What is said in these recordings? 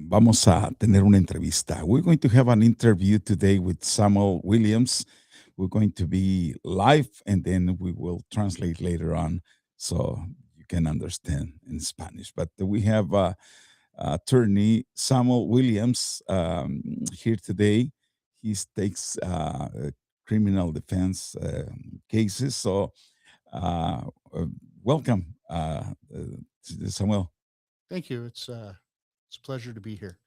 vamos a tener una entrevista. We're going to have an interview today with Samuel Williams. We're going to be live and then we will translate later on so you can understand in Spanish. But we have attorney Samuel Williams here today. He takes criminal defense cases. So, uh, uh, welcome, Samuel. Thank you. It's a pleasure to be here.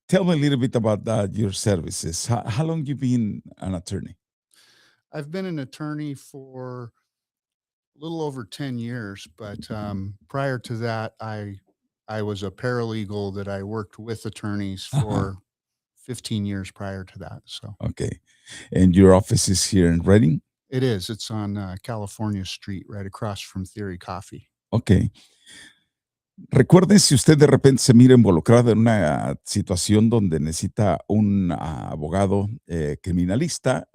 Tell me a little bit about your services. How long you been an attorney? I've been an attorney for a little over 10 years, but prior to that, I was a paralegal that I worked with attorneys Uh-huh. for 15 years prior to that. So Okay. And your office is here in Reading? it is. It's on California Street, right across from Theory Coffee. Okay. Recuerde, si usted de repente se mira involucrado en una situación donde necesita un abogado criminalista,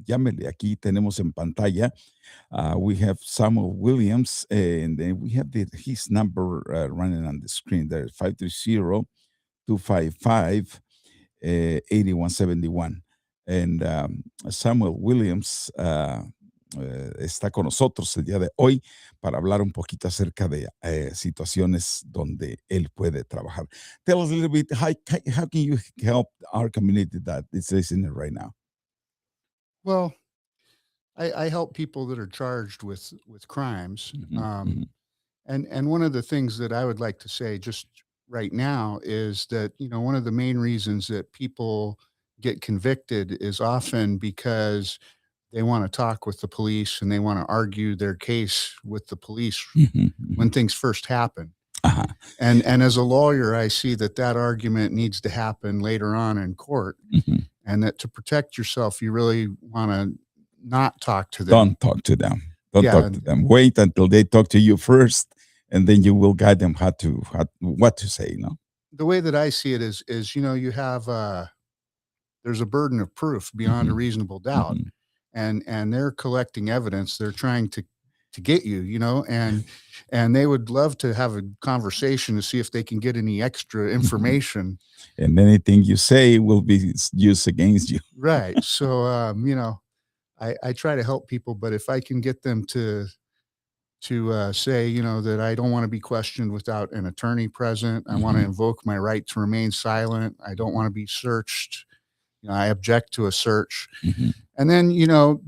llámele. Aquí tenemos en pantalla. We have Samuel Williams, and then we have his number running on the screen there, 530-255 8171. And Samuel Williams está con nosotros el día de hoy para hablar un poquito acerca de situaciones donde él puede trabajar. Tell us a little bit, how can you help our community that is listening right now? Well, I help people that are charged with crimes. And one of the things that I would like to say just right now is that, one of the main reasons that people get convicted is often because they want to talk with the police and they want to argue their case with the police Mhm, when mhm. things first happen. Ajá. And as a lawyer, I see that argument needs to happen later on in court, Mhm. and that to protect yourself, you really want to not talk to them. Don't talk to them. Don't Yeah, talk to them. Wait until they talk to you first, and then you will guide them what to say. No. the way that I see it is you have there's a burden of proof beyond a Mhm, reasonable doubt, mhm. and they're collecting evidence. They're trying to get you, and they would love to have a conversation to see if they can get any extra Mhm. information. And anything you say will be used against you. Right. So I try to help people, but if I can get them to say, that I don't want to be questioned without an attorney present. I want to Mhm, invoke my right to remain silent. I don't want to be searched. I object to a search. mhm, And then,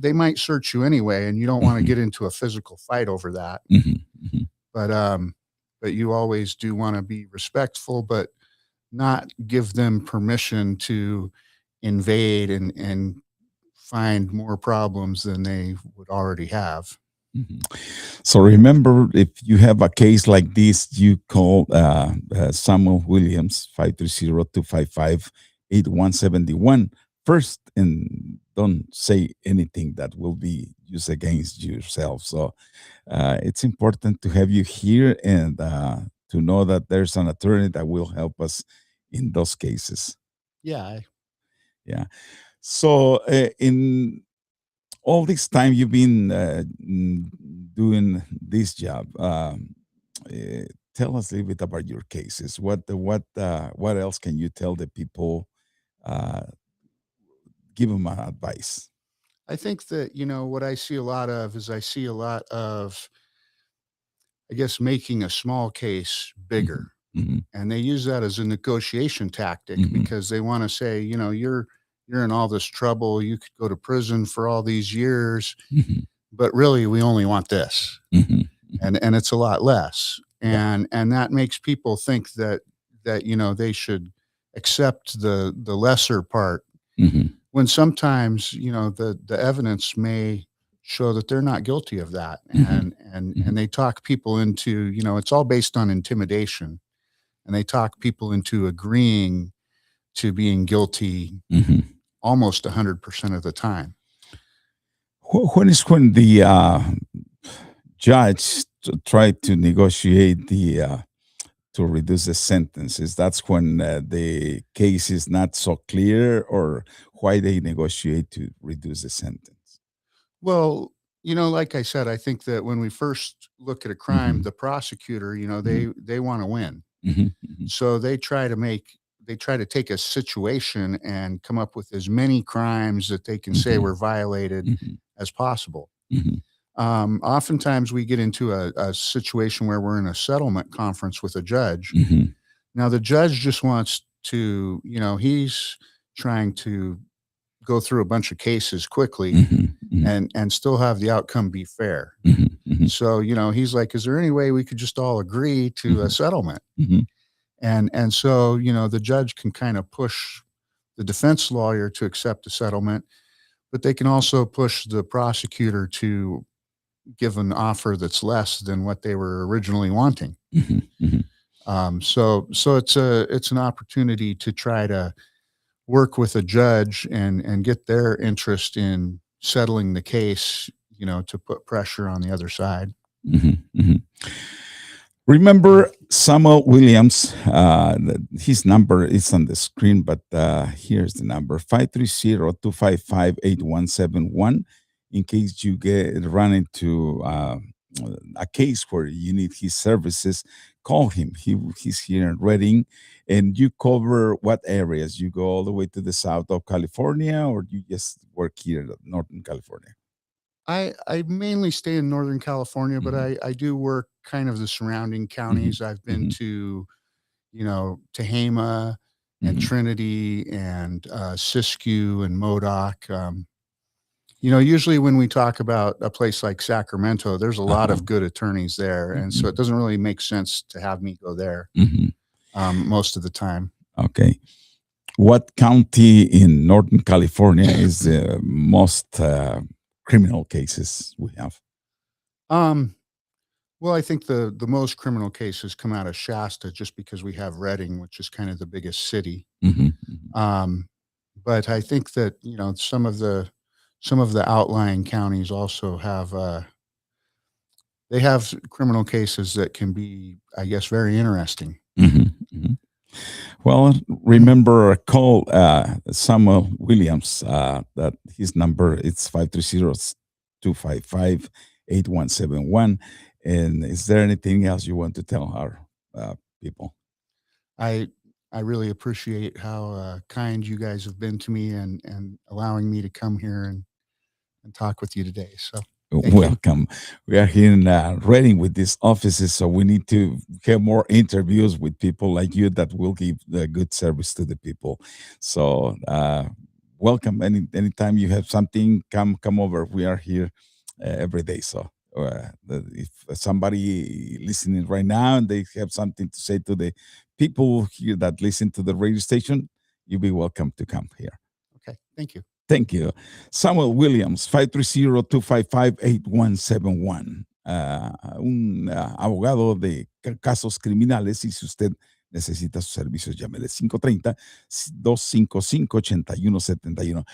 they might search you anyway, and you don't want to mhm, get into a physical fight over that. mhm, mhm. But but you always do want to be respectful, but not give them permission to invade and find more problems than they would already have. Mhm. So remember, if you have a case like this, you call Samuel Williams 530-255-8171 first, and don't say anything that will be used against yourself. So it's important to have you here and to know that there's an attorney that will help us in those cases. Yeah. Yeah. So in all this time you've been doing this job, uh, tell us a little bit about your cases. What else can you tell the people? Uh, give them advice. I think that, what I see a lot of is I see a lot of, I guess, making a small case bigger. Hmm. Hmm. And they use that as a negotiation tactic Hmm. because they want to say, you're in all this trouble. You could go to prison for all these years, Hmm. but really we only want this. Hmm. And it's a lot less. Yeah. And that makes people think that they should accept the lesser part, Hmm. when sometimes the evidence may show that they're not guilty of that, Hmm. and they talk people into, it's all based on intimidation, and they talk people into agreeing to being guilty Hmm. almost 100% of the time. When the judge tried to negotiate the to reduce the sentences, that's when the case is not so clear, or why they negotiate to reduce the sentence. Well, like I said, I think that when we first look at a crime, Hmm. the prosecutor, Hmm. they want to win. Hmm. Hmm. So they try to make they try to take a situation and come up with as many crimes that they can say Mhm, were violated mhm, as possible. mhm, Oftentimes, we get into a situation where we're in a settlement conference with a judge. mhm, Now, the judge just wants to, he's trying to go through a bunch of cases quickly mhm, mhm, and still have the outcome be fair. mhm, mhm, So, he's like, "Is there any way we could just all agree to a mhm, settlement?" mhm, And so, the judge can kind of push the defense lawyer to accept a settlement, but they can also push the prosecutor to give an offer that's less than what they were originally wanting. mhm, mhm, So it's an opportunity to try to work with a judge and get their interest in settling the case, to put pressure on the other side. mhm, mhm. Remember Samuel Williams? His number is on the screen, but here's the number 530-255-8171. In case you get run into a case where you need his services, call him. He's here in Reading. And you cover what areas? You go all the way to the south of California, or you just work here in Northern California? I mainly stay in Northern California, but Mhm, I do work kind of the surrounding mhm, counties. I've been mhm, to, Tehama and mhm. Trinity and Siskiyou and Modoc. Usually when we talk about a place like Sacramento, there's a lot Uh-huh. of good attorneys there, and so it Mhm, doesn't really make sense to have me go there mhm. most of the time. Okay. What county in Northern California is the most criminal cases we have? Um, well, I think the most criminal cases come out of Shasta just because we have Redding, which is kind of the biggest city. Mhm, mhm, Um, but I think that some of the outlying counties also have they have criminal cases that can be, I guess, very interesting. mhm, mhm. Well, remember, call Samuel Williams. That his number is 530-255-8171. And is there anything else you want to tell our people? I I really appreciate how kind you guys have been to me and allowing me to come here and talk with you today. So thank you. Welcome. We are here in Reading with these offices, so we need to have more interviews with people like you that will give the good service to the people. So, welcome. Anytime you have something, come over. We are here every day. So, if somebody listening right now and they have something to say to the people here that listen to the radio station, you'll be welcome to come here. Okay, thank you. Thank you. Samuel Williams, 530-255-8171. Un abogado de casos criminales. Y si usted necesita sus servicios, llámele 530-255-8171.